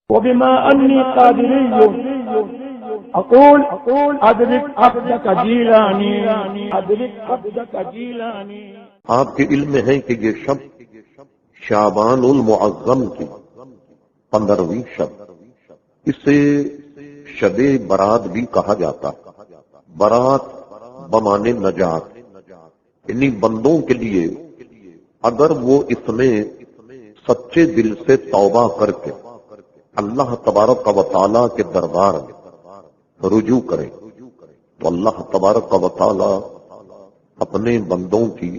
وبما أني قادري أقول أدرك عبدك جيلاني أدرك عبدك جيلاني. آپ کے علم میں ہے کہ یہ شب شعبان المعظم کی 15ویں شب، اسے شب برات بھی کہا جاتا. برات بمانے نجات، یعنی بندوں کے لیے اگر وہ اس میں سچے دل سے توبہ کر کے اللہ تبارک و تعالی کے دربار میں رجوع کرے تو اللہ تبارک و تعالی اپنے بندوں کی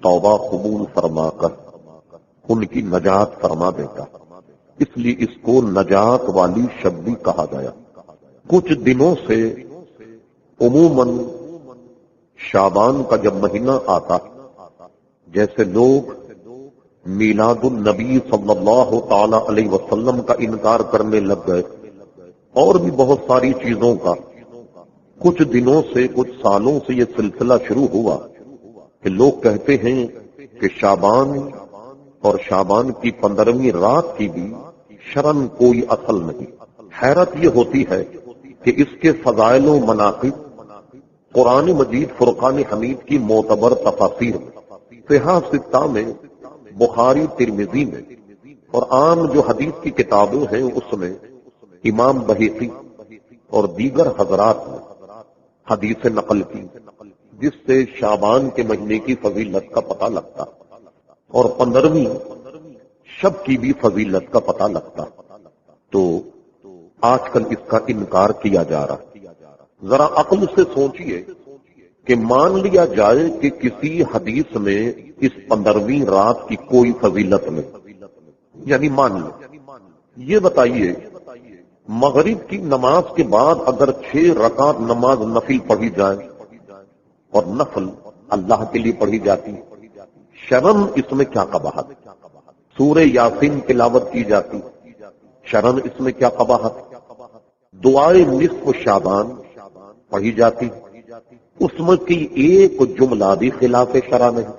توبہ قبول فرما کر ان کی نجات فرما دیتا. اس لیے اس کو نجات والی شب بھی کہا گیا. کچھ دنوں سے عموماً شعبان کا جب مہینہ آتا، جیسے لوگ میلاد النبی صلی اللہ تعالی علیہ وسلم کا انکار کرنے لگ گئے اور بھی بہت ساری چیزوں کا، کچھ دنوں سے کچھ سالوں سے یہ سلسلہ شروع ہوا کہ لوگ کہتے ہیں کہ شعبان اور شعبان کی 15ویں رات کی بھی شرن کوئی اصل نہیں. حیرت یہ ہوتی ہے کہ اس کے فضائل و مناقب قرآن مجید فرقان حمید کی معتبر تفاسیر میں، صحاح ستہ میں، بخاری ترمذی میں اور عام جو حدیث کی کتابیں ہیں اس میں امام بہقی اور دیگر حضرات نے حدیث نقل کی جس سے شعبان کے مہینے کی فضیلت کا پتہ لگتا اور 15ویں شب کی بھی فضیلت کا پتہ لگتا. تو آج کل اس کا انکار کیا جا رہا. ذرا عقل سے سوچئے کہ مان لیا جائے کہ کسی حدیث میں اس 15ویں رات کی کوئی فضیلت نہیں، یعنی مان لیں. یہ بتائیے مغرب کی نماز کے بعد اگر 6 رکعت نماز نفل پڑھی جائے اور نفل اللہ کے لیے پڑھی جاتی، شرن اس میں کیا قباحت؟ سورہ یاسین تلاوت کی جاتی، شرن اس میں کیا قباحت؟ دعائے نصف شعبان پڑھی جاتی، اس میں کی ایک جملہ بھی خلاف شرع نہیں.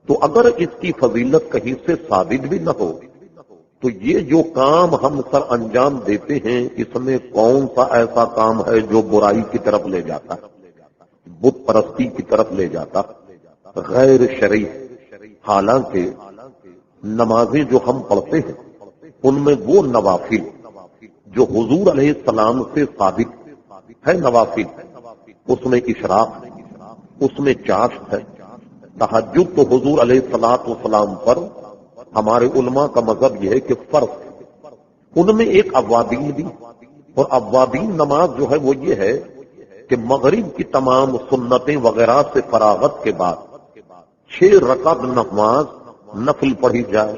تو اگر اس کی فضیلت کہیں سے ثابت بھی نہ ہو تو یہ جو کام ہم سر انجام دیتے ہیں اس میں کون سا ایسا کام ہے جو برائی کی طرف لے جاتا، بت پرستی کی طرف لے جاتا، غیر شرعی؟ حالانکہ نمازیں جو ہم پڑھتے ہیں ان میں وہ نوافل جو حضور علیہ السلام سے ثابت ہے، نوافل، اس میں اشراق، اس میں چاشت ہے. تہجد تو حضور علیہ الصلوۃ والسلام پر ہمارے علماء کا مذہب یہ ہے کہ فرض. ان میں ایک اوابین بھی، اور اوابین نماز جو ہے وہ یہ ہے کہ مغرب کی تمام سنتیں وغیرہ سے فراغت کے بعد 6 رکعت نماز نفل پڑھی جائے.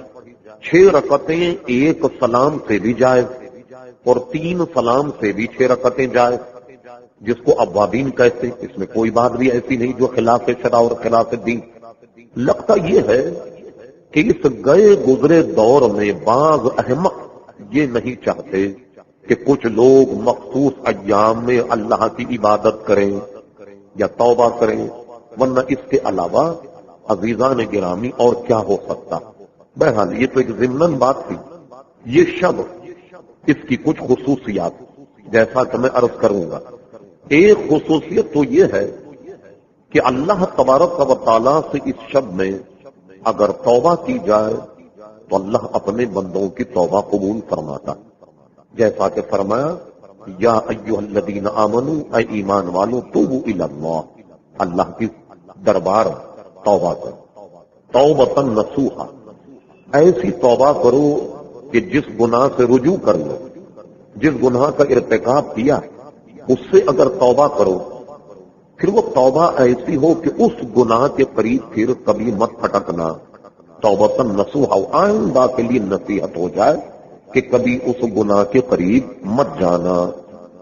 6 رکعتیں ایک سلام سے بھی جائز اور 3 سلام سے بھی 6 رکعتیں جائز، جس کو اوابین کہتے ہیں. اس میں کوئی بات بھی ایسی نہیں جو خلاف شرع اور خلاف دین. لگتا یہ ہے کہ اس گئے گزرے دور میں بعض احمق یہ نہیں چاہتے کہ کچھ لوگ مخصوص ایام میں اللہ کی عبادت کریں یا توبہ کریں، ورنہ اس کے علاوہ عزیزان گرامی اور کیا ہو سکتا. بہرحال یہ تو ایک ضمن بات تھی. یہ شب اس کی کچھ خصوصیات جیسا کہ میں عرض کروں گا. ایک خصوصیت تو یہ ہے کہ اللہ تبارک و تعالیٰ سے اس شب میں اگر توبہ کی جائے تو اللہ اپنے بندوں کی توبہ قبول فرماتا، جیسا کہ فرمایا یا ایھا الذین آمنوا، اے ایمان والو، توبوا الی اللہ، اللہ کی دربار توبہ کرو، توبۃ نصوحا، ایسی توبہ کرو کہ جس گناہ سے رجوع کر لو، جس گناہ کا ارتکاب کیا اس سے اگر توبہ کرو پھر وہ توبہ ایسی ہو کہ اس گناہ کے قریب پھر کبھی مت پھٹکنا. توبۃ نصوحا، آئندہ کے لیے نصیحت ہو جائے کہ کبھی اس گناہ کے قریب مت جانا.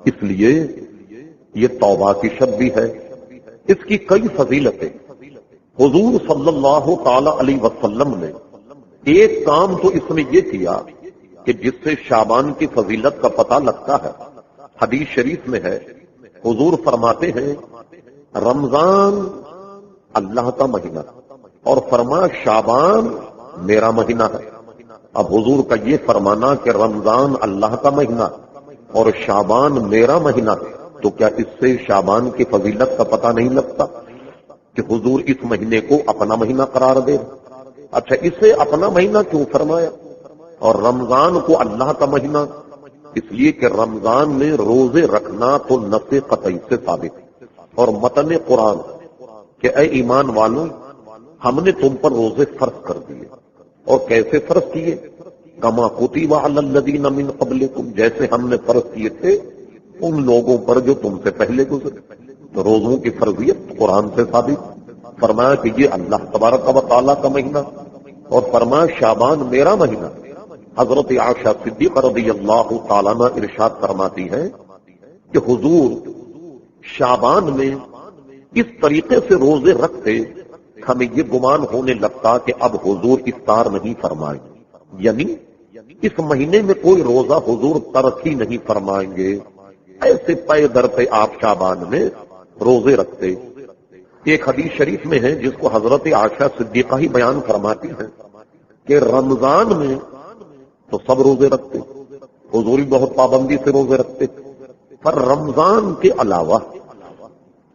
اس لیے یہ توبہ کی شب بھی ہے. اس کی کئی فضیلتیں. حضور صلی اللہ تعالی علیہ وسلم نے ایک کام تو اس میں یہ کیا کہ جس سے شعبان کی فضیلت کا پتہ لگتا ہے. حدیث شریف میں ہے، حضور فرماتے ہیں رمضان اللہ کا مہینہ اور فرما شعبان میرا مہینہ ہے. اب حضور کا یہ فرمانا کہ رمضان اللہ کا مہینہ اور شعبان میرا مہینہ، تو کیا اس سے شعبان کی فضیلت کا پتہ نہیں لگتا کہ حضور اس مہینے کو اپنا مہینہ قرار دے؟ اچھا، اسے اپنا مہینہ کیوں فرمایا اور رمضان کو اللہ کا مہینہ؟ اس لیے کہ رمضان میں روزے رکھنا تو نص قطعی سے ثابت ہے اور متن قرآن کہ اے ایمان والوں، ہم نے تم پر روزے فرض کر دیے، اور کیسے فرض کیے؟ کما کتب علی الذین من قبلکم، جیسے ہم نے فرض کیے تھے ان لوگوں پر جو تم سے پہلے گزرے۔ تو روزوں کی فرضیت قرآن سے ثابت، فرمایا کہ یہ اللہ تبارک و تعالیٰ کا مہینہ، اور فرمایا شعبان میرا مہینہ۔ حضرت عائشہ صدیقہ رضی اللہ تعالیٰ عنہ ارشاد فرماتی ہیں کہ حضور شعبان میں اس طریقے سے روزے رکھتے ہمیں یہ گمان ہونے لگتا کہ اب حضور افطار نہیں فرمائیں گے، یعنی اس مہینے میں کوئی روزہ حضور ترک ہی نہیں فرمائیں گے۔ ایسے پے در پہ آپ شعبان میں روزے رکھتے۔ ایک حدیث شریف میں ہے جس کو حضرت عائشہ صدیقہ ہی بیان فرماتی ہیں کہ رمضان میں تو سب روزے رکھتے، حضور بھی بہت پابندی سے روزے رکھتے، پر رمضان کے علاوہ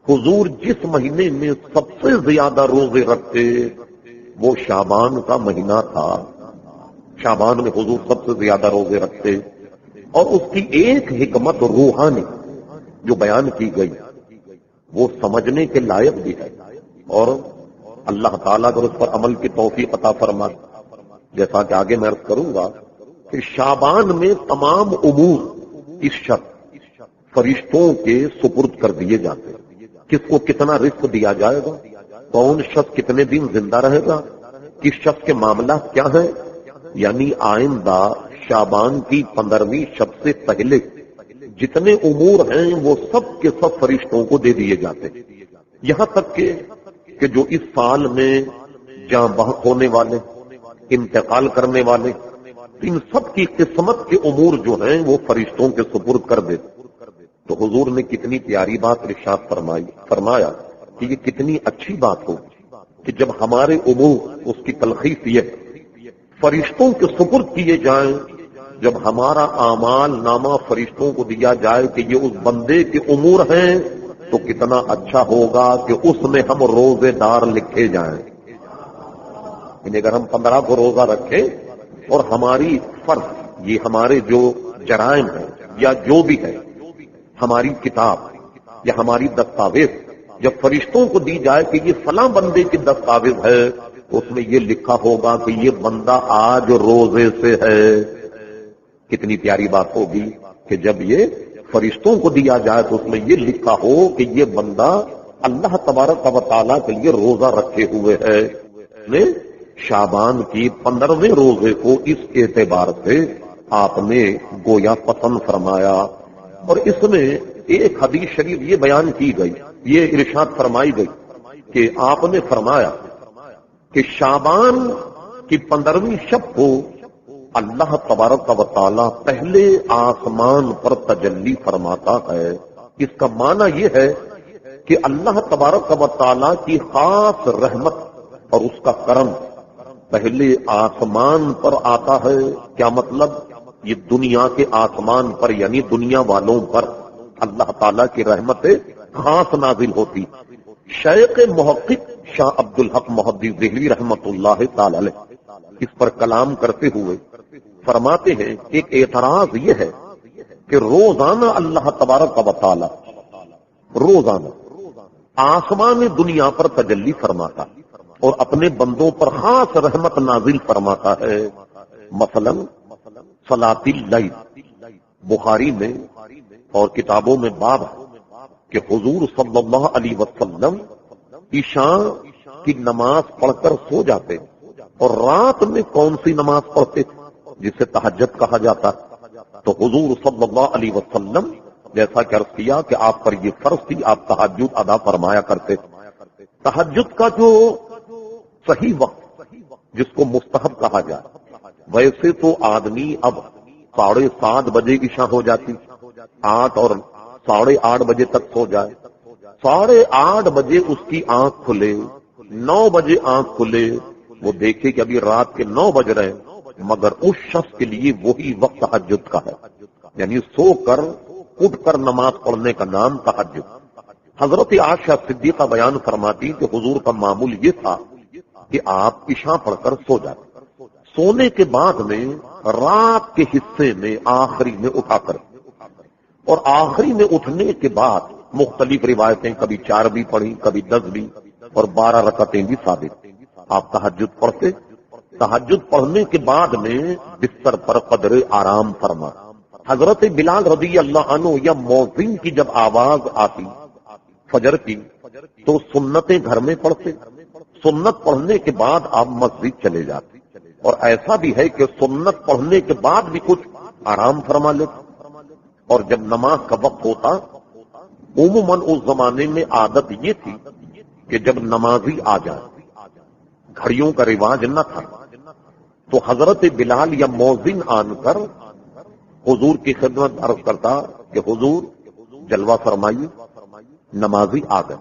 حضور جس مہینے میں سب سے زیادہ روزے رکھتے وہ شعبان کا مہینہ تھا۔ شعبان میں حضور سب سے زیادہ روزے رکھتے، اور اس کی ایک حکمت روحانی جو بیان کی گئی وہ سمجھنے کے لائق بھی ہے، اور اللہ تعالیٰ اگر اس پر عمل کی توفیق عطا فرمائے، جیسا کہ آگے میں عرض کروں گا کہ شعبان میں تمام امور اس شخص فرشتوں کے سپرد کر دیے جاتے ہیں۔ کس کو کتنا رزق دیا جائے گا، کون شخص کتنے دن زندہ رہے گا، کس شخص کے معاملہ کیا ہے، یعنی آئندہ شعبان کی 15ویں شب سے پہلے جتنے امور ہیں وہ سب کے سب فرشتوں کو دے دیے جاتے ہیں، یہاں تک کہ جو اس سال میں جاں بحق ہونے والے، انتقال کرنے والے، ان سب کی قسمت کے امور جو ہیں وہ فرشتوں کے سپرد کر دیتے۔ تو حضور نے کتنی پیاری بات ارشاد فرمایا کہ یہ کتنی اچھی بات ہو کہ جب ہمارے امور، اس کی تلخیص یہ فرشتوں کے سپرد کیے جائیں، جب ہمارا اعمال نامہ فرشتوں کو دیا جائے کہ یہ اس بندے کے امور ہیں، تو کتنا اچھا ہوگا کہ اس میں ہم روزے دار لکھے جائیں۔ یعنی اگر ہم 15 کو روزہ رکھیں اور ہماری فرض، یہ ہمارے جو جرائم ہیں یا جو بھی ہے، ہماری کتاب یا ہماری دستاویز جب فرشتوں کو دی جائے کہ یہ فلاں بندے کی دستاویز ہے، اس میں یہ لکھا ہوگا کہ یہ بندہ آج روزے سے ہے۔ کتنی پیاری بات ہوگی کہ جب یہ فرشتوں کو دیا جائے تو اس میں یہ لکھا ہو کہ یہ بندہ اللہ تبارک و تعالیٰ کے لیے روزہ رکھے ہوئے ہے۔ نے شعبان کی 15ویں روزے کو اس اعتبار سے آپ نے گویا پسند فرمایا، اور اس میں ایک حدیث شریف یہ بیان کی گئی، یہ ارشاد فرمائی گئی کہ آپ نے فرمایا کہ شعبان کی 15ویں شب کو اللہ تبارک و تعالیٰ پہلے آسمان پر تجلی فرماتا ہے۔ اس کا معنی یہ ہے کہ اللہ تبارک و تعالیٰ کی خاص رحمت اور اس کا کرم پہلے آسمان پر آتا ہے۔ کیا مطلب؟ یہ دنیا کے آسمان پر یعنی دنیا والوں پر اللہ تعالیٰ کی رحمت خاص نازل ہوتی۔ شیخ محقق شاہ عبد الحق محدث دہلوی رحمت اللہ تعالی علیہ اس پر کلام کرتے ہوئے فرماتے ہیں ایک اعتراض یہ ہے کہ روزانہ اللہ تبارک و تعالی روزانہ آسمان دنیا پر تجلی فرماتا اور اپنے بندوں پر خاص رحمت نازل فرماتا ہے۔ مثلا صلاۃ اللیل، بخاری میں اور کتابوں میں باب ہے کہ حضور صلی اللہ علیہ وسلم عشاء کی نماز پڑھ کر سو جاتے اور رات میں کون سی نماز پڑھتے جسے تہجد کہا جاتا، تو حضور صلی اللہ علیہ وسلم جیسا کہ عرض کیا کہ آپ پر یہ فرض تھی، آپ تہجد ادا فرمایا کرتے۔ تہجد کا جو صحیح وقت جس کو مستحب کہا جائے، ویسے تو آدمی اب 7:30 بجے عشاء ہو جاتی، 8 اور 8:30 بجے تک سو جائے، 8:30 بجے اس کی آنکھ کھلے، 9 بجے آنکھ کھلے، وہ دیکھے کہ ابھی رات کے 9 بج رہے ہیں، مگر اس شخص کے لیے وہی وقت تہجد کا ہے، یعنی سو کر اٹھ کر نماز پڑھنے کا نام تہجد۔ حضرت عائشہ صدیقہ بیان فرماتی کہ حضور کا معمول یہ تھا کہ آپ عشاء پڑھ کر سو جاتے، سونے کے بعد میں رات کے حصے میں آخری میں اٹھا کر، اور آخری میں اٹھنے کے بعد مختلف روایتیں، کبھی 4 بھی پڑھی، کبھی 10 بھی، اور 12 رکعتیں بھی ثابت۔ آپ تہجد پڑھتے، تہجد پڑھنے کے بعد میں بستر پر قدر آرام فرما۔ حضرت بلال رضی اللہ عنہ یا مؤذن کی جب آواز آتی فجر کی تو سنتیں گھر میں پڑھتے، سنت پڑھنے کے بعد آپ مسجد چلے جاتے، اور ایسا بھی ہے کہ سنت پڑھنے کے بعد بھی کچھ آرام فرما لیتے، اور جب نماز کا وقت ہوتا عموماً اس زمانے میں عادت یہ تھی کہ جب نمازی آ جائے، گھڑیوں کا رواج نہ تھا، تو حضرت بلال یا مؤذن آن کر حضور کی خدمت عرض کرتا کہ حضور جلوہ فرمائیے، نمازی آ گئے،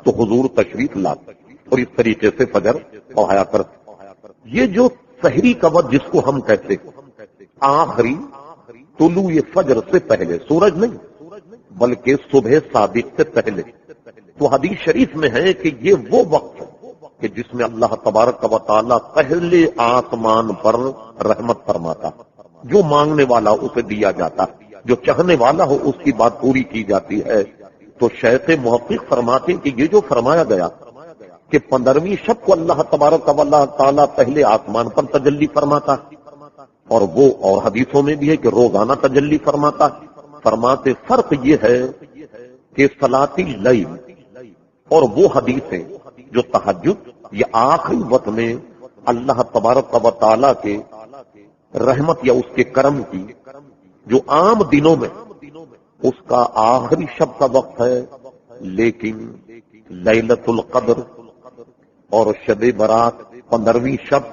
تو حضور تشریف لاتے، اور اس طریقے سے فجر پڑھایا کرتے۔ یہ جو سحری کا وقت جس کو ہم کہتے آخری طلوع فجر سے پہلے، سورج نہیں بلکہ صبح صادق سے پہلے، تو حدیث شریف میں ہے کہ یہ وہ وقت ہے کہ جس میں اللہ تبارک و تعالی پہلے آسمان پر رحمت فرماتا، جو مانگنے والا اسے دیا جاتا، جو چاہنے والا ہو اس کی بات پوری کی جاتی ہے۔ تو شیخ محقق فرماتے ہیں کہ یہ جو فرمایا گیا کہ 15ویں شب کو اللہ تبارک و تعالی پہلے آسمان پر تجلی فرماتا، اور وہ اور حدیثوں میں بھی ہے کہ روزانہ تجلی فرماتا، فرماتے فرق یہ ہے کہ صلاۃ اللیل اور وہ حدیثیں جو تہجد یا آخری وقت میں اللہ تبارک و تعالی کے رحمت یا اس کے کرم کی، جو عام دنوں میں اس کا آخری شب کا وقت ہے، لیکن لیلۃ القدر اور شب برات 15ویں شب،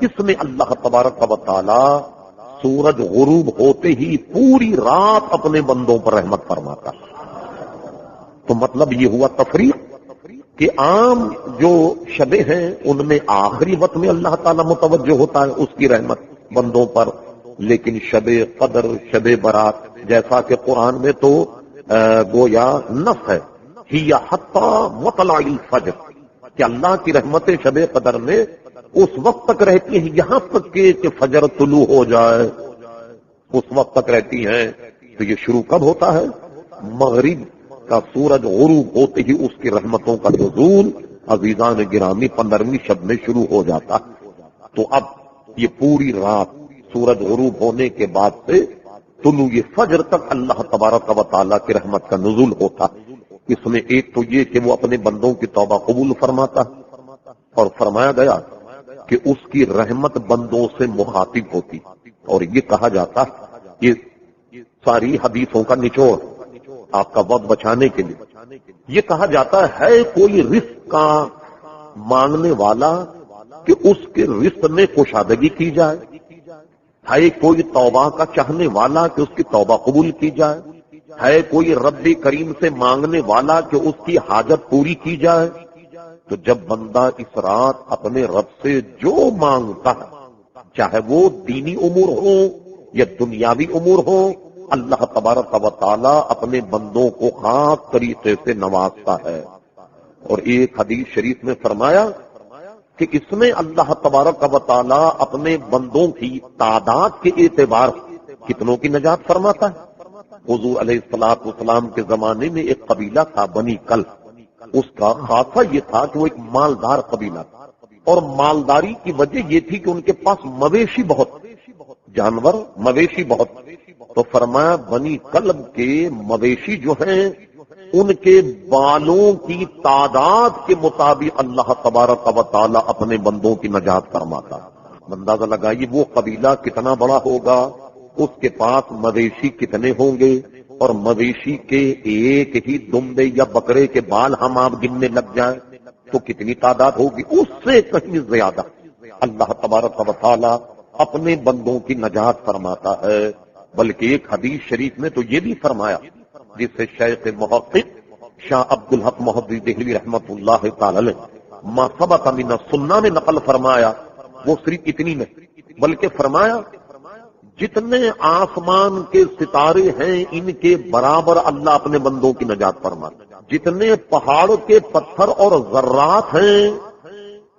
اس میں اللہ تبارک و تعالی سورج غروب ہوتے ہی پوری رات اپنے بندوں پر رحمت فرماتا۔ تو مطلب یہ ہوا تفریق کہ عام جو شبیں ہیں ان میں آخری وقت میں اللہ تعالی متوجہ ہوتا ہے اس کی رحمت بندوں پر، لیکن شب قدر، شب برات، جیسا کہ قرآن میں تو گویا نص ہے ہی حتی مطلع الفجر، کہ اللہ کی رحمتیں شب قدر میں اس وقت تک رہتی ہیں یہاں تک کہ فجر طلوع ہو جائے، اس وقت تک رہتی ہیں۔ تو یہ شروع کب ہوتا ہے؟ مغرب کا سورج غروب ہوتے ہی اس کی رحمتوں کا نزول عزیزان گرامی 15ویں شب میں شروع ہو جاتا۔ تو اب یہ پوری رات سورج غروب ہونے کے بعد سے طلوع فجر تک اللہ تبارک و تعالیٰ کی رحمت کا نزول ہوتا۔ اس میں ایک تو یہ کہ وہ اپنے بندوں کی توبہ قبول فرماتا، اور فرمایا گیا کہ اس کی رحمت بندوں سے مخاطب ہوتی، اور یہ کہا جاتا، یہ ساری حدیثوں کا نچوڑ آپ کا وقت بچانے کے لیے یہ کہا جاتا ہے کوئی رزق کا مانگنے والا کہ اس کے رزق میں کشادگی کی جائے، ہے کوئی توبہ کا چاہنے والا کہ اس کی توبہ قبول کی جائے، ہے کوئی رب کریم سے مانگنے والا کہ اس کی حاجت پوری کی جائے۔ تو جب بندہ اس رات اپنے رب سے جو مانگتا ہے، چاہے وہ دینی امور ہو یا دنیاوی امور ہو، اللہ تبارک و تعالی اپنے بندوں کو خاص طریقے سے نوازتا ہے۔ اور ایک حدیث شریف میں فرمایا کہ اس میں اللہ تبارک و تعالی اپنے بندوں کی تعداد کے اعتبار کتنوں کی نجات فرماتا ہے۔ حضور علیہ الصلوۃ والسلام کے زمانے میں ایک قبیلہ تھا بنی کلب، اس کا خاصہ یہ تھا کہ وہ ایک مالدار قبیلہ تھا، اور مالداری کی وجہ یہ تھی کہ ان کے پاس مویشی بہت، جانور مویشی بہت۔ تو فرمایا بنی کلب کے مویشی جو ہیں ان کے بالوں کی تعداد کے مطابق اللہ تبارک و تعالی اپنے بندوں کی نجات فرماتا۔ اندازہ لگائیے وہ قبیلہ کتنا بڑا ہوگا، اس کے پاس مویشی کتنے ہوں گے، اور مویشی کے ایک ہی دمبے یا بکرے کے بال ہم آپ گننے لگ جائیں تو کتنی تعداد ہوگی، اس سے کہیں زیادہ اللہ تبارک و تعالی اپنے بندوں کی نجات فرماتا ہے۔ بلکہ ایک حدیث شریف میں تو یہ بھی فرمایا، جس سے شیخ محقق شاہ عبد الحق محدث دہلوی رحمۃ اللہ تعالی علیہ ما ثبت من السنہ میں نقل فرمایا، وہ صرف اتنی میں بلکہ فرمایا جتنے آسمان کے ستارے ہیں ان کے برابر اللہ اپنے بندوں کی نجات فرماتا ہے، جتنے پہاڑ کے پتھر اور ذرات ہیں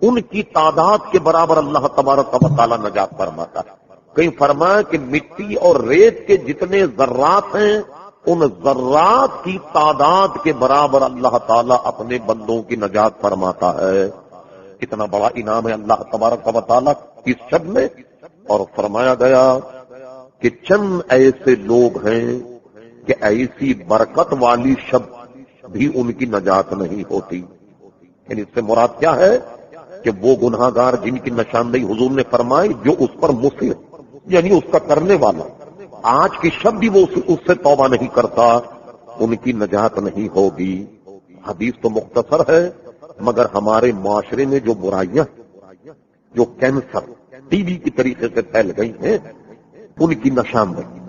ان کی تعداد کے برابر اللہ تبارک و تعالی نجات فرماتا ہے۔ کہیں فرمایا کہ مٹی اور ریت کے جتنے ذرات ہیں ان ذرات کی تعداد کے برابر اللہ تعالیٰ اپنے بندوں کی نجات فرماتا ہے۔ کتنا بڑا انعام ہے اللہ تبارک و تعالیٰ اس شب میں۔ اور فرمایا گیا کہ چند ایسے لوگ ہیں کہ ایسی برکت والی شب بھی ان کی نجات نہیں ہوتی۔ یعنی اس سے مراد کیا ہے کہ وہ گناہگار جن کی نشاندہی حضور نے فرمائی جو اس پر مصر، یعنی اس کا کرنے والا، آج کی شب بھی وہ اس سے توبہ نہیں کرتا، ان کی نجات نہیں ہوگی۔ حدیث تو مختصر ہے مگر ہمارے معاشرے میں جو برائیاں، جو کینسر، ٹی بی کی طریقے سے پھیل گئی ہیں ان کی نشاندہی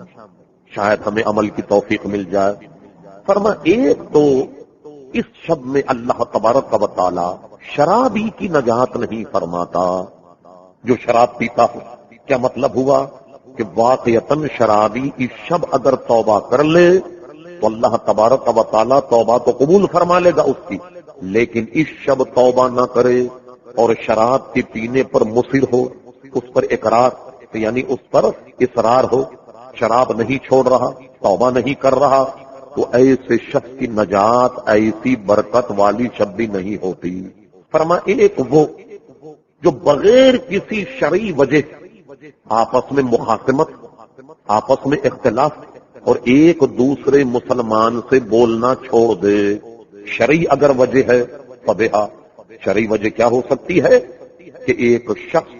شاید ہمیں عمل کی توفیق مل جائے۔ فرما ایک تو اس شب میں اللہ تبارک و تعالی شرابی کی نجات نہیں فرماتا جو شراب پیتا ہو۔ کیا مطلب ہوا کہ واقعتاً شرابی اس شب اگر توبہ کر لے تو اللہ تبارک و تعالی توبہ تو قبول فرما لے گا اس کی، لیکن اس شب توبہ نہ کرے اور شراب کے پینے پر مصر ہو، اس پر اقرار یعنی اس پر اصرار ہو، شراب نہیں چھوڑ رہا، توبہ نہیں کر رہا، تو ایسے شخص کی نجات ایسی برکت والی شب بھی نہیں ہوتی۔ فرما ایک وہ جو بغیر کسی شرعی وجہ آپس میں مخاصمت، آپس میں اختلاف اور ایک دوسرے مسلمان سے بولنا چھوڑ دے، شرعی اگر وجہ ہے فبہا۔ شرعی وجہ کیا ہو سکتی ہے کہ ایک شخص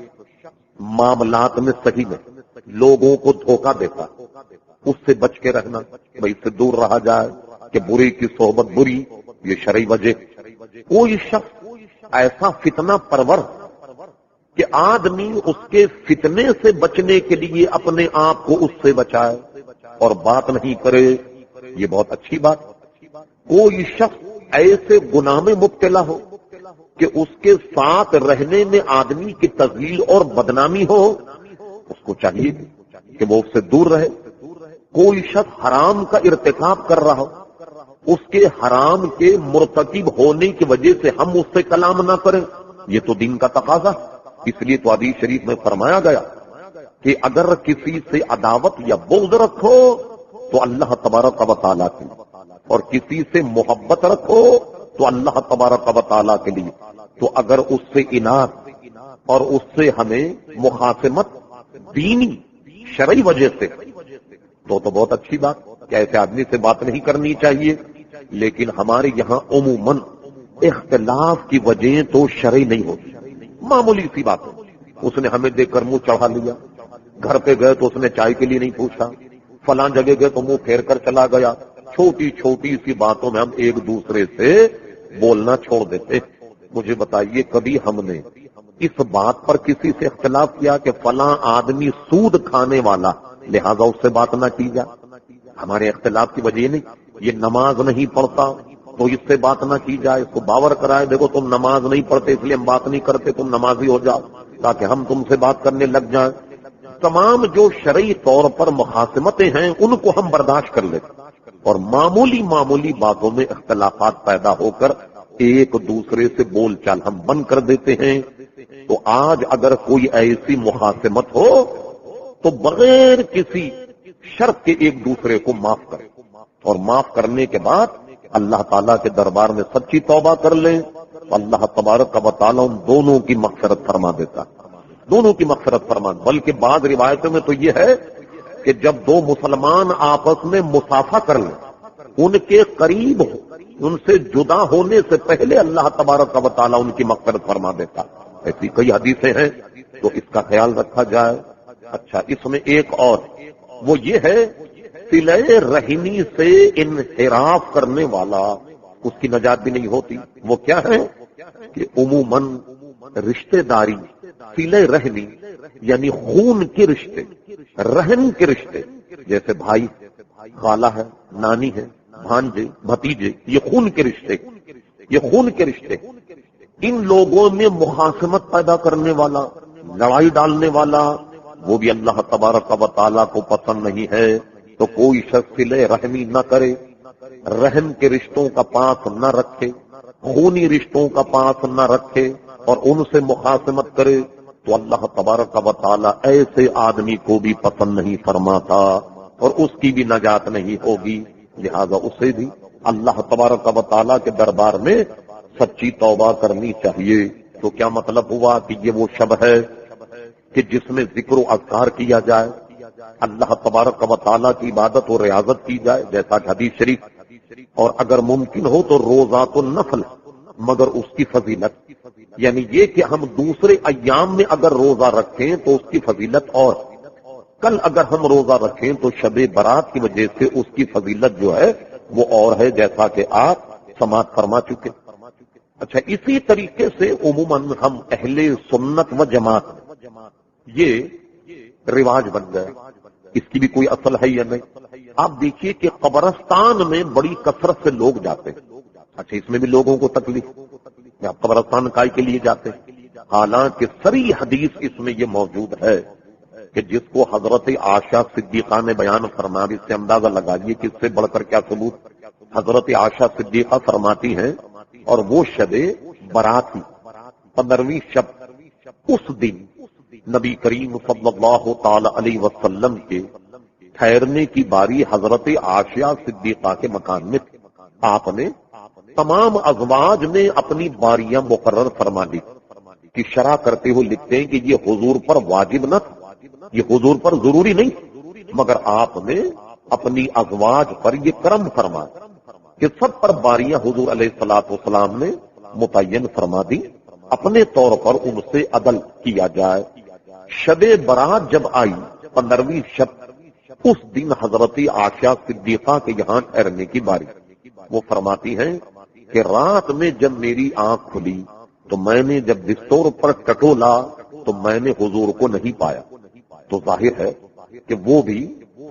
معاملات میں صحیح میں لوگوں کو دھوکہ دیتا، اس سے بچ کے رہنا، بھائی اس سے دور رہا جائے کہ بری کی صحبت بری، یہ شرعی وجہ۔ کوئی شخص ایسا فتنہ پرور کہ آدمی اس کے فتنے سے بچنے کے لیے اپنے آپ کو اس سے بچائے اور بات نہیں کرے، یہ بہت اچھی بات۔ کوئی شخص ایسے گناہ میں مبتلا ہو کہ اس کے ساتھ رہنے میں آدمی کی تذلیل اور بدنامی ہو، اس کو چاہیے کہ وہ اس سے دور رہے۔ کوئی شخص حرام کا ارتکاب کر رہا ہو، اس کے حرام کے مرتکب ہونے کی وجہ سے ہم اس سے کلام نہ کریں، یہ تو دین کا تقاضا۔ اس لیے تو حدیث شریف میں فرمایا گیا کہ اگر کسی سے عداوت یا بغض رکھو تو اللہ تبارک و تعالیٰ کے لیے، اور کسی سے محبت رکھو تو اللہ تبارک و تعالیٰ کے لیے۔ تو اگر اس سے اناد اور اس سے ہمیں مخاصمت دینی شرعی وجہ سے تو بہت اچھی بات کہ ایسے آدمی سے بات نہیں کرنی چاہیے، لیکن ہمارے یہاں عموماً اختلاف کی وجہ تو شرعی نہیں ہوتی، معمولی سی بات ہے، اس نے ہمیں دیکھ کر منہ چڑھا لیا، گھر پہ گئے تو اس نے چائے کے لیے نہیں پوچھا، فلاں جگہ گئے تو منہ پھیر کر چلا گیا، چھوٹی چھوٹی سی باتوں میں ہم ایک دوسرے سے بولنا چھوڑ دیتے۔ مجھے بتائیے کبھی ہم نے اس بات پر کسی سے اختلاف کیا کہ فلاں آدمی سود کھانے والا لہذا اس سے بات نہ کی جائے؟ ہمارے اختلاف کی وجہ نہیں، یہ نماز نہیں پڑھتا تو اس سے بات نہ کی جائے، اس کو باور کرائے دیکھو تم نماز نہیں پڑھتے اس لیے ہم بات نہیں کرتے، تم نمازی ہو جاؤ تاکہ ہم تم سے بات کرنے لگ جائیں۔ تمام جو شرعی طور پر مخاصمتیں ہیں ان کو ہم برداشت کر لیتے، اور معمولی معمولی باتوں میں اختلافات پیدا ہو کر ایک دوسرے سے بول چال ہم بند کر دیتے ہیں۔ تو آج اگر کوئی ایسی مخاصمت ہو تو بغیر کسی شرط کے ایک دوسرے کو معاف کرے، اور معاف کرنے کے بعد اللہ تعالیٰ کے دربار میں سچی توبہ کر لیں تو اللہ تبارک و تعالیٰ ان دونوں کی مغفرت فرما دیتا، دونوں کی مغفرت فرما۔ بلکہ بعض روایتوں میں تو یہ ہے کہ جب دو مسلمان آپس میں مصافحہ کر لیں، ان کے قریب ہو، ان سے جدا ہونے سے پہلے اللہ تبارک و تعالیٰ ان کی مغفرت فرما دیتا۔ ایسی کئی حدیثیں ہیں تو اس کا خیال رکھا جائے۔ اچھا، اس میں ایک اور وہ یہ ہے صلہ رحمی سے انحراف کرنے والا اس کی نجات بھی نہیں ہوتی۔ وہ کیا ہے کہ عموماً رشتہ داری، صلہ رحمی یعنی خون کے رشتے، رحم کے رشتے، جیسے بھائی، خالہ ہے، نانی ہے، بھانجے، بھتیجے، یہ خون کے رشتے، یہ خون کے رشتے، ان لوگوں میں مخاصمت پیدا کرنے والا، لڑائی ڈالنے والا، وہ بھی اللہ تبارک و تعالیٰ کو پسند نہیں ہے، تو کوئی شخص صلہ رحمی نہ کرے، رحم کے رشتوں کا پاس نہ رکھے، خونی رشتوں کا پاس نہ رکھے اور ان سے مخاصمت کرے، تو اللہ تبارک و تعالیٰ ایسے آدمی کو بھی پسند نہیں فرماتا اور اس کی بھی نجات نہیں ہوگی۔ لہذا اسے بھی اللہ تبارک و تعالیٰ کے دربار میں سچی توبہ کرنی چاہیے۔ تو کیا مطلب ہوا کہ یہ وہ شب ہے کہ جس میں ذکر و اذکار کیا جائے، اللہ تبارک و تعالیٰ کی عبادت و ریاضت کی جائے، جیسا کہ حدیث شریف، اور اگر ممکن ہو تو روزات النفل، مگر اس کی فضیلت، یعنی یہ کہ ہم دوسرے ایام میں اگر روزہ رکھیں تو اس کی فضیلت، اور کل اگر ہم روزہ رکھیں تو شب برات کی وجہ سے اس کی فضیلت جو ہے وہ اور ہے، جیسا کہ آپ سماعت فرما چکے۔ اچھا، اسی طریقے سے عموماً ہم اہل سنت و جماعت یہ رواج بن گئے، اس کی بھی کوئی اصل ہے یا نہیں؟ آپ دیکھیے کہ قبرستان میں بڑی کثرت سے لوگ جاتے ہیں۔ اچھا، اس میں بھی لوگوں کو تکلیف کہ آپ قبرستان کائے کے لیے جاتے ہیں، حالانکہ صریح حدیث اس میں یہ موجود ہے کہ جس کو حضرت عائشہ صدیقہ نے بیان فرمایا، اس سے اندازہ لگائیے کہ اس سے بڑھ کر کیا ثبوت۔ حضرت عائشہ صدیقہ فرماتی ہیں، اور وہ شب برات کی 15ویں شب، اس دن نبی کریم صلی اللہ تعالی علیہ وسلم کے ٹھہرنے کی باری حضرت عائشہ صدیقہ کے مکان میں تھی۔ آپ نے تمام ازواج نے اپنی باریاں مقرر فرما دی کہ شرح کرتے ہوئے لکھتے ہیں کہ یہ حضور پر واجب نہ تھا، یہ حضور پر ضروری نہیں، مگر آپ نے اپنی ازواج پر یہ کرم فرمایا کہ سب پر باریاں حضور علیہ الصلوۃ والسلام نے متعین فرما دی، اپنے طور پر ان سے عدل کیا جائے۔ شب برات جب آئی 15ویں شب، اس دن حضرت عائشہ صدیقہ کے یہاں ٹھہرنے کی باری، وہ فرماتی ہیں کہ رات میں جب میری آنکھ کھلی تو میں نے جب بستر پر ٹٹولا تو میں نے حضور کو نہیں پایا۔ تو ظاہر ہے کہ وہ بھی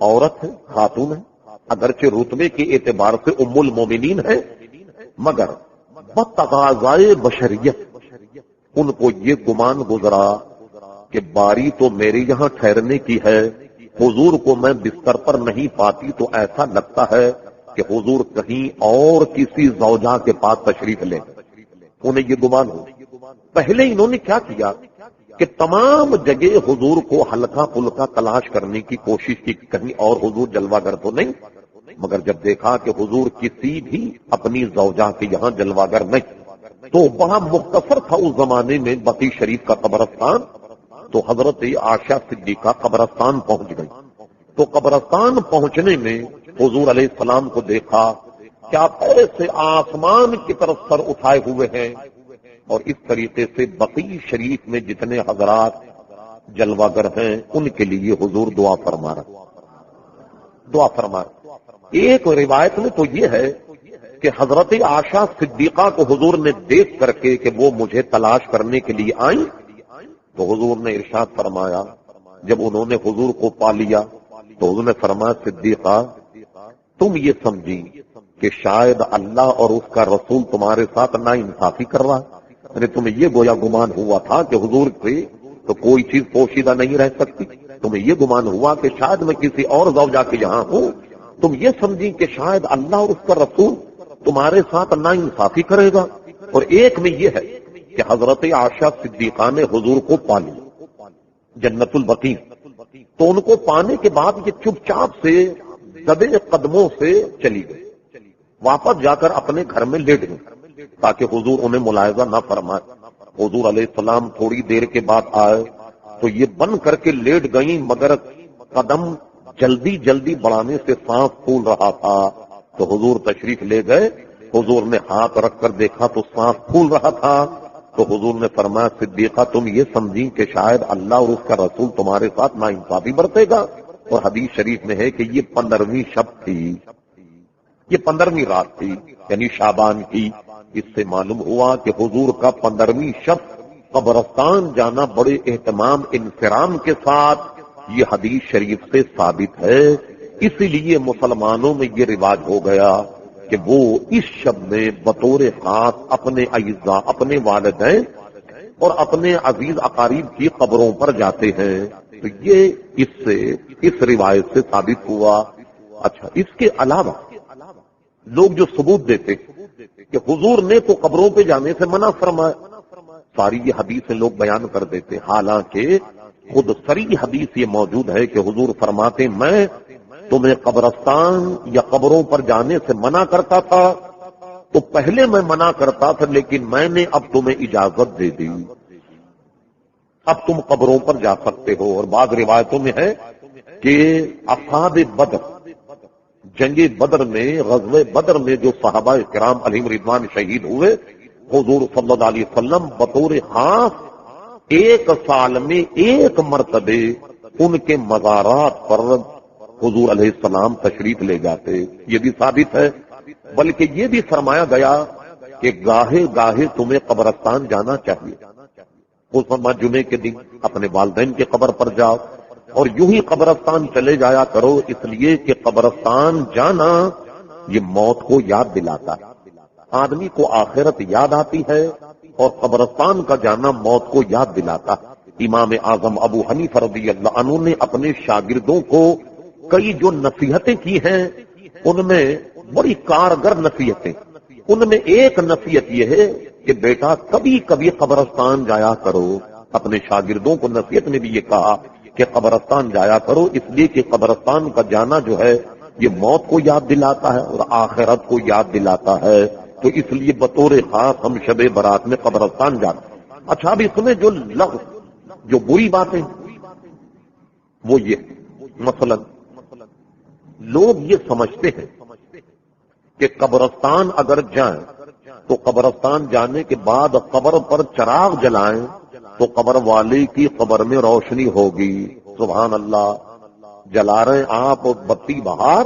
عورت ہے، خاتون ہے، اگرچہ رتبے کے اعتبار سے ام المومنین ہے، مگر بتقاضائے بشریت ان کو یہ گمان گزرا کہ باری تو میرے یہاں ٹھہرنے کی ہے، حضور کو میں بستر پر نہیں پاتی تو ایسا لگتا ہے کہ حضور کہیں اور کسی زوجہ کے پاس تشریف لیں۔ انہیں یہ گمان ہو، پہلے انہوں نے کیا کیا کہ تمام جگہ حضور کو ہلکا پھلکا تلاش کرنے کی کوشش کی، کہیں اور حضور جلوہ گر تو نہیں، مگر جب دیکھا کہ حضور کسی بھی اپنی زوجہ کے یہاں جلوہ گر نہیں، تو وہاں مختصر تھا اس زمانے میں بقیع شریف کا قبرستان، تو حضرت عائشہ صدیقہ قبرستان پہنچ گئی۔ تو قبرستان پہنچنے میں حضور علیہ السلام کو دیکھا کیا ایسے آسمان کی طرف سر اٹھائے ہوئے ہیں، اور اس طریقے سے بقیع شریف میں جتنے حضرات جلوہ گر ہیں ان کے لیے حضور دعا فرما رہا۔ ایک روایت میں تو یہ ہے کہ حضرت عائشہ صدیقہ کو حضور نے دیکھ کر کے کہ وہ مجھے تلاش کرنے کے لیے آئیں، تو حضور نے ارشاد فرمایا، جب انہوں نے حضور کو پا لیا تو حضور نے فرمایا، صدیقہ تم یہ سمجھی کہ شاید اللہ اور اس کا رسول تمہارے ساتھ نا انصافی کر رہا، یعنی تمہیں یہ گویا گمان ہوا تھا کہ حضور سے تو کوئی چیز پوشیدہ نہیں رہ سکتی، تمہیں یہ گمان ہوا کہ شاید میں کسی اور زوجہ کے یہاں ہوں، تم یہ سمجھی کہ شاید اللہ اور اس کا رسول تمہارے ساتھ نا انصافی کرے گا۔ اور ایک میں یہ ہے کہ حضرت عائشہ صدیقہ نے حضور کو پا لیا جنت البقیع، تو ان کو پانے کے بعد یہ چپ چاپ سے دبے قدموں سے چلی گئی، واپس جا کر اپنے گھر میں لیٹ گئی تاکہ حضور انہیں ملاحظہ نہ فرمائے۔ حضور علیہ السلام تھوڑی دیر کے بعد آئے تو یہ بن کر کے لیٹ گئیں، مگر قدم جلدی جلدی بڑھانے سے سانس پھول رہا تھا، تو حضور تشریف لے گئے، حضور نے ہاتھ رکھ کر دیکھا تو سانس پھول رہا تھا، تو حضور نے فرمایا، صدیقہ تم یہ سمجھی کہ شاید اللہ اور اس کا رسول تمہارے ساتھ نا انصافی برتے گا۔ اور حدیث شریف میں ہے کہ یہ 15ویں شب تھی، یہ 15ویں رات تھی، یعنی شعبان کی۔ اس سے معلوم ہوا کہ حضور کا 15ویں شب قبرستان جانا بڑے اہتمام انفرام کے ساتھ یہ حدیث شریف سے ثابت ہے۔ اسی لیے مسلمانوں میں یہ رواج ہو گیا کہ وہ اس شب میں بطور خاص اپنے اعزاء، اپنے والدین اور اپنے عزیز اقارب کی قبروں پر جاتے ہیں، تو یہ اس روایت سے ثابت ہوا۔ اچھا، اس کے علاوہ لوگ جو ثبوت دیتے کہ حضور نے تو قبروں پہ جانے سے منع فرمایا، ساری یہ حدیثیں لوگ بیان کر دیتے، حالانکہ خود صریح حدیث یہ موجود ہے کہ حضور فرماتے میں تمہیں قبرستان یا قبروں پر جانے سے منع کرتا تھا، تو پہلے میں منع کرتا تھا لیکن میں نے اب تمہیں اجازت دے دی، اب تم قبروں پر جا سکتے ہو۔ اور بعض روایتوں میں ہے کہ اصحاب بدر، جنگ بدر میں، غزوہ بدر میں جو صحابہ کرام علیہم رضوان شہید ہوئے، حضور صلی اللہ علیہ وسلم بطور خاص 1 سال میں 1 مرتبہ ان کے مزارات پر حضور علیہ السلام تشریف لے جاتے، یہ بھی ثابت ہے۔ بلکہ یہ بھی فرمایا گیا کہ گاہے گاہے تمہیں قبرستان جانا چاہیے، خصوصاً جمعے کے دن اپنے والدین کی قبر پر جاؤ، اور یوں ہی قبرستان چلے جایا کرو، اس لیے کہ قبرستان جانا یہ موت کو یاد دلاتا ہے، آدمی کو آخرت یاد آتی ہے، اور قبرستان کا جانا موت کو یاد دلاتا ہے۔ امام اعظم ابو حنیفہ رضی اللہ عنہ نے اپنے شاگردوں کو کئی جو نصیحتیں کی ہیں، ان میں بڑی کارگر نصیحتیں، ان میں ایک نصیحت یہ ہے کہ بیٹا کبھی کبھی قبرستان جایا کرو۔ اپنے شاگردوں کو نصیحت نے بھی یہ کہا کہ قبرستان جایا کرو، اس لیے کہ قبرستان کا جانا جو ہے یہ موت کو یاد دلاتا ہے اور آخرت کو یاد دلاتا ہے، تو اس لیے بطور خاص ہم شب برات میں قبرستان جاتے ہیں۔ اچھا، اب اس میں جو لفظ، جو بری باتیں وہ یہ مثلا لوگ یہ سمجھتے ہیں کہ قبرستان اگر جائیں تو قبرستان جانے کے بعد قبر پر چراغ جلائیں تو قبر والے کی قبر میں روشنی ہوگی۔ سبحان اللہ، جلا رہے ہیں آپ بتی باہر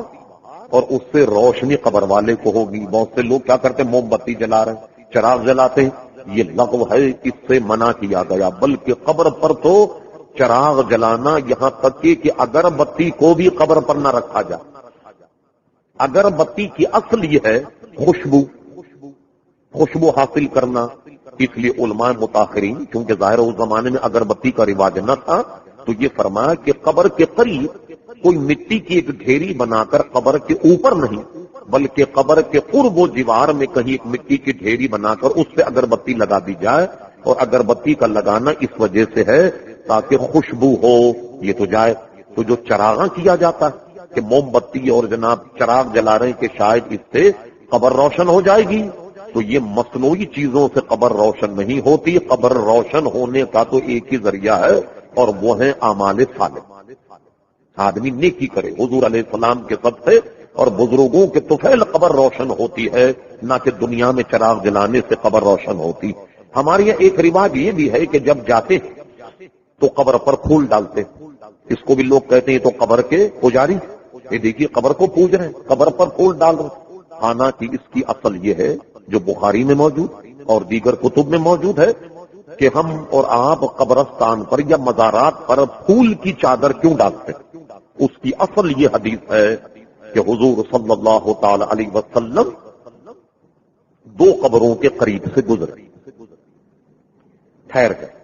اور اس سے روشنی قبر والے کو ہوگی۔ بہت سے لوگ کیا کرتے ہیں، موم بتی جلا رہے ہیں، چراغ جلاتے ہیں، یہ لغو ہے، اس سے منع کیا گیا۔ بلکہ قبر پر تو چراغ جلانا، یہاں تک کہ اگر بتی کو بھی قبر پر نہ رکھا جائے، اگر بتی کی اصل یہ ہے خوشبو حاصل کرنا، اس لیے علماء متاخرین، چونکہ ظاہر اس زمانے میں اگر بتی کا رواج نہ تھا، تو یہ فرمایا کہ قبر کے قریب کوئی مٹی کی ایک ڈھیری بنا کر قبر کے اوپر نہیں، بلکہ قبر کے قرب و دیوار میں کہیں ایک مٹی کی ڈھیری بنا کر اس سے اگربتی لگا دی جائے، اور اگربتی کا لگانا اس وجہ سے ہے تاکہ خوشبو ہو، یہ تو جائے۔ تو جو چراغاں کیا جاتا ہے کہ موم بتی اور جناب چراغ جلا رہے ہیں کہ شاید اس سے قبر روشن ہو جائے گی، تو یہ مصنوعی چیزوں سے قبر روشن نہیں ہوتی۔ قبر روشن ہونے کا تو ایک ہی ذریعہ ہے، اور وہ ہے اعمال صالح، آدمی نیکی کرے۔ حضور علیہ السلام کے صدقے اور بزرگوں کے طفیل قبر روشن ہوتی ہے، نہ کہ دنیا میں چراغ جلانے سے قبر روشن ہوتی۔ ہمارے یہاں ایک رواج یہ بھی ہے کہ جب جاتے ہیں تو قبر پر پھول ڈالتے، اس کو بھی لوگ کہتے ہیں تو قبر کے پجاری، یہ دیکھیے قبر کو پوج رہے ہیں، قبر پر پھول ڈال رہے ہیں۔ حالانکہ اس کی اصل یہ ہے جو بخاری میں موجود اور دیگر کتب میں موجود ہے کہ ہم اور آپ قبرستان پر یا مزارات پر پھول کی چادر کیوں ڈالتے ہیں۔ اس کی اصل یہ حدیث ہے کہ حضور صلی اللہ تعالی علیہ وسلم 2 قبروں کے قریب سے گزرے، ٹھہر گئے،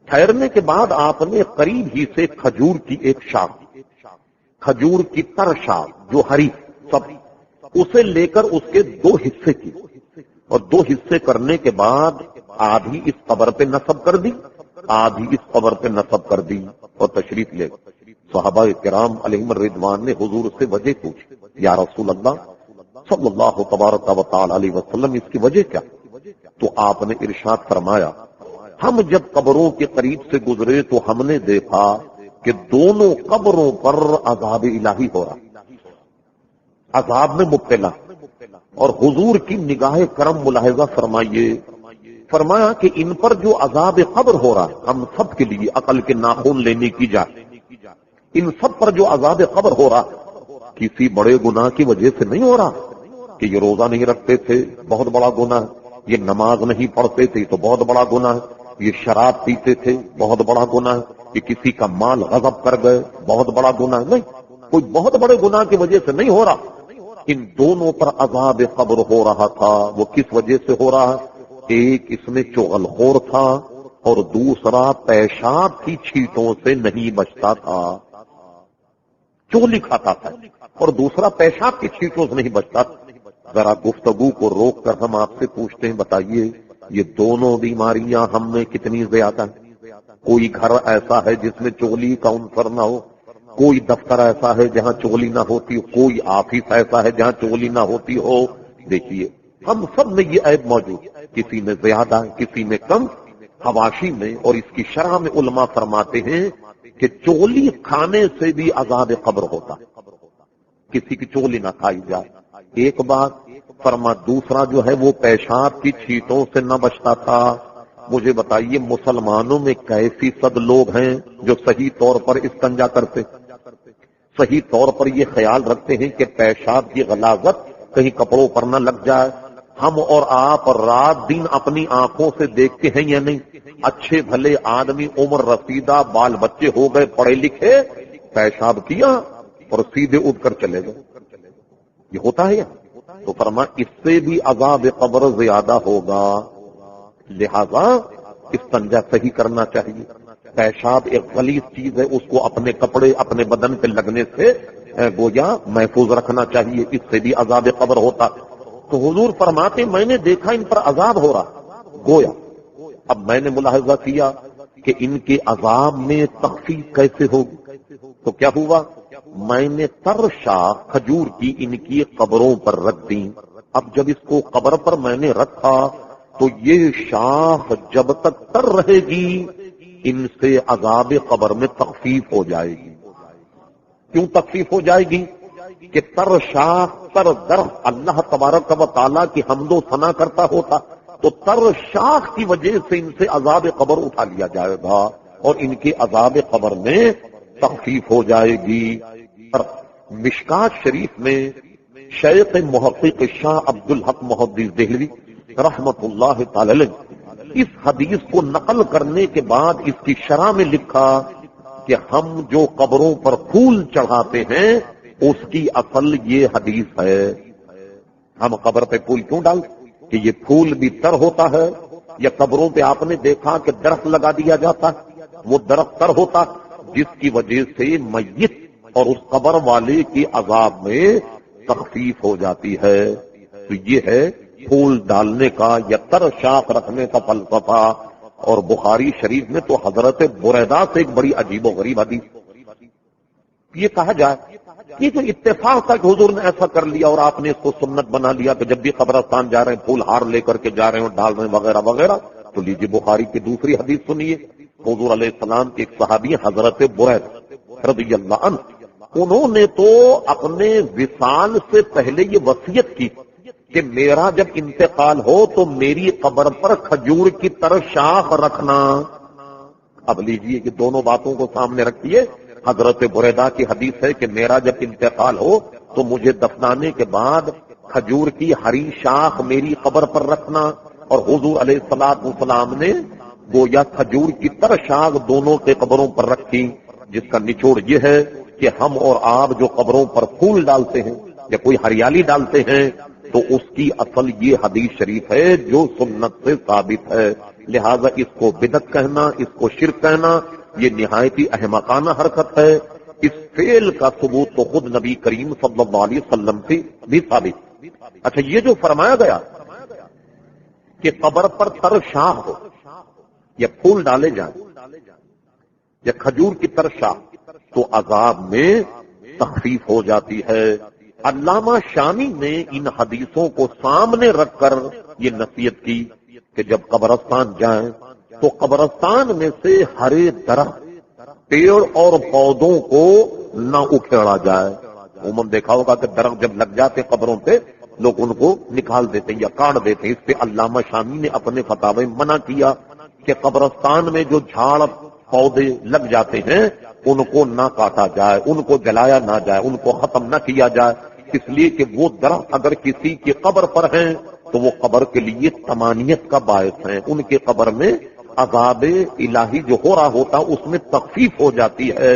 ٹھہرنے کے بعد آپ نے قریب ہی سے کھجور کی ایک شاخ، کھجور کی تر شاخ جو ہری سب، اسے لے کر اس کے 2 حصے کی، اور 2 حصے کرنے کے بعد آدھی اس قبر پہ نصب کر دی، آدھی اس قبر پہ نصب کر دی اور تشریف لے۔ صحابہ کرام علیہم الرضوان نے حضور سے وجہ پوچھی، یا رسول اللہ صلی اللہ تبارک و تعالی علیہ وسلم، اس کی وجہ کیا؟ تو آپ نے ارشاد فرمایا، ہم جب قبروں کے قریب سے گزرے تو ہم نے دیکھا کہ دونوں قبروں پر عذاب الہی ہو رہا، عذاب میں مبتلا، اور حضور کی نگاہ کرم ملاحظہ فرمائیے، فرمایا کہ ان پر جو عذاب قبر ہو رہا ہے، ہم سب کے لیے عقل کے ناخن لینے کی جائے، ان سب پر جو عذاب قبر ہو رہا کسی بڑے گناہ کی وجہ سے نہیں ہو رہا کہ یہ روزہ نہیں رکھتے تھے، بہت بڑا گناہ ہے، یہ نماز نہیں پڑھتے تھے تو بہت بڑا گناہ ہے، یہ شراب پیتے تھے بہت بڑا گناہ ہے، یہ کسی کا مال غصب کر گئے بہت بڑا گناہ ہے، نہیں، کوئی بہت بڑے گناہ کی وجہ سے نہیں ہو رہا۔ ان دونوں پر عذاب قبر ہو رہا تھا، وہ کس وجہ سے ہو رہا ہے؟ ایک اس میں چغل خور تھا اور دوسرا پیشاب کی چھینٹوں سے نہیں بچتا تھا. چولی کھاتا تھا اور دوسرا پیشاب کی چھینٹوں سے نہیں بچتا. ذرا گفتگو کو روک کر ہم آپ سے پوچھتے ہیں، بتائیے یہ دونوں بیماریاں ہم میں کتنی زیادہ ہیں؟ کوئی گھر ایسا ہے جس میں چولی کا عنصر نہ ہو؟ کوئی دفتر ایسا ہے جہاں چولی نہ ہوتی؟ کوئی آفس ایسا ہے جہاں چولی نہ ہوتی ہو؟ دیکھیے ہم سب میں یہ عیب موجود، کسی میں زیادہ کسی میں کم. حواشی میں اور اس کی شرح میں علماء فرماتے ہیں کہ چولی کھانے سے بھی عذاب قبر ہوتا، کسی کی چولی نہ کھائی جائے. ایک بات فرما، دوسرا جو ہے وہ پیشاب کی چھینٹوں سے نہ بچتا تھا. مجھے بتائیے مسلمانوں میں کیسی صد لوگ ہیں جو صحیح طور پر استنجا کرتے، صحیح طور پر یہ خیال رکھتے ہیں کہ پیشاب کی غلاظت کہیں کپڑوں پر نہ لگ جائے؟ ہم اور آپ رات دن اپنی آنکھوں سے دیکھتے ہیں یا نہیں؟ اچھے بھلے آدمی عمر رسیدہ، بال بچے ہو گئے، پڑھے لکھے، پیشاب کیا اور سیدھے اٹھ کر چلے گئے. یہ ہوتا ہے یا؟ تو فرما اس سے بھی عذاب قبر زیادہ ہوگا. لہذا استنجا صحیح کرنا چاہیے. پیشاب ایک غلیظ چیز ہے، اس کو اپنے کپڑے اپنے بدن پہ لگنے سے گویا محفوظ رکھنا چاہیے، اس سے بھی عذاب قبر ہوتا. تو حضور فرماتے میں نے دیکھا ان پر عذاب ہو رہا. گویا اب میں نے ملاحظہ کیا کہ ان کے عذاب میں تخفیف کیسے ہوگی. تو کیا ہوا، میں نے تر شاخ کھجور کی ان کی قبروں پر رکھ دی. اب جب اس کو قبر پر میں نے رکھا تو یہ شاخ جب تک تر رہے گی ان سے عذاب قبر میں تخفیف ہو جائے گی. کیوں تخفیف ہو جائے گی؟ کہ تر شاخ تر درخت اللہ تبارک و تعالیٰ کی حمد و ثنا کرتا ہوتا تو تر شاخ کی وجہ سے ان سے عذاب قبر اٹھا لیا جائے گا اور ان کے عذاب قبر میں تخفیف ہو جائے گی. مشکات شریف میں شیخ محقق شاہ عبد الحق محدث دہلوی رحمت اللہ تعالی علیہ اس حدیث کو نقل کرنے کے بعد اس کی شرح میں لکھا کہ ہم جو قبروں پر پھول چڑھاتے ہیں اس کی اصل یہ حدیث ہے. ہم قبر پہ پھول کیوں ڈال کہ یہ پھول بھی تر ہوتا ہے، یا قبروں پہ آپ نے دیکھا کہ درخت لگا دیا جاتا ہے، وہ درخت تر ہوتا جس کی وجہ سے میت اور اس قبر والے کے عذاب میں تخفیف ہو جاتی ہے. تو یہ ہے پھول ڈالنے کا یا تر شاخ رکھنے کا فلسفہ. اور بخاری شریف میں تو حضرت بریدہ سے ایک بڑی عجیب و غریب حدیث یہ کہا جائے کہ جو اتفاق تھا کہ حضور نے ایسا کر لیا اور آپ نے اس کو سنت بنا لیا کہ جب بھی قبرستان جا رہے ہیں پھول ہار لے کر کے جا رہے ہیں اور ڈال رہے ہیں وغیرہ وغیرہ. تو لیجیے بخاری کی دوسری حدیث سنیے. حضور علیہ السلام کے ایک صحابی حضرت برید رضی اللہ عنہ، انہوں نے تو اپنے وصال سے پہلے یہ وصیت کی کہ میرا جب انتقال ہو تو میری قبر پر کھجور کی طرح شاخ رکھنا. اب لیجئے کہ دونوں باتوں کو سامنے رکھیے. حضرت بریدہ کی حدیث ہے کہ میرا جب انتقال ہو تو مجھے دفنانے کے بعد کھجور کی ہری شاخ میری قبر پر رکھنا، اور حضور علیہ السلام نے گویا کھجور کی طرح شاخ دونوں کے قبروں پر رکھی. جس کا نچوڑ یہ ہے کہ ہم اور آپ جو قبروں پر پھول ڈالتے ہیں یا کوئی ہریالی ڈالتے ہیں تو اس کی اصل یہ حدیث شریف ہے جو سنت سے ثابت ہے. لہذا اس کو بدعت کہنا، اس کو شرک کہنا، یہ نہایتی احمقانہ حرکت ہے. اس فعل کا ثبوت تو خود نبی کریم صلی اللہ علیہ وسلم سے بھی ثابت. اچھا، یہ جو فرمایا گیا کہ قبر پر تر شاخ ہو یا پھول ڈالے جائیں یا کھجور کی تر شاخ تو عذاب میں تخفیف ہو جاتی ہے. علامہ شامی نے ان حدیثوں کو سامنے رکھ کر یہ نصیحت کی کہ جب قبرستان جائیں تو قبرستان میں سے ہرے درخت، پیڑ اور پودوں کو نہ اکھیڑا جائے. عموماً دیکھا ہوگا کہ درخت جب لگ جاتے قبروں پہ لوگ ان کو نکال دیتے ہیں یا کاٹ دیتے ہیں. اس پہ علامہ شامی نے اپنے فتاوی میں منع کیا کہ قبرستان میں جو جھاڑ پودے لگ جاتے ہیں ان کو نہ کاٹا جائے، ان کو جلایا نہ جائے، ان کو ختم نہ کیا جائے. اس لیے کہ وہ درخت اگر کسی کی قبر پر ہیں تو وہ قبر کے لیے طمانینت کا باعث ہیں. ان کے قبر میں عذاب الہی جو ہو رہا ہوتا اس میں تخفیف ہو جاتی ہے.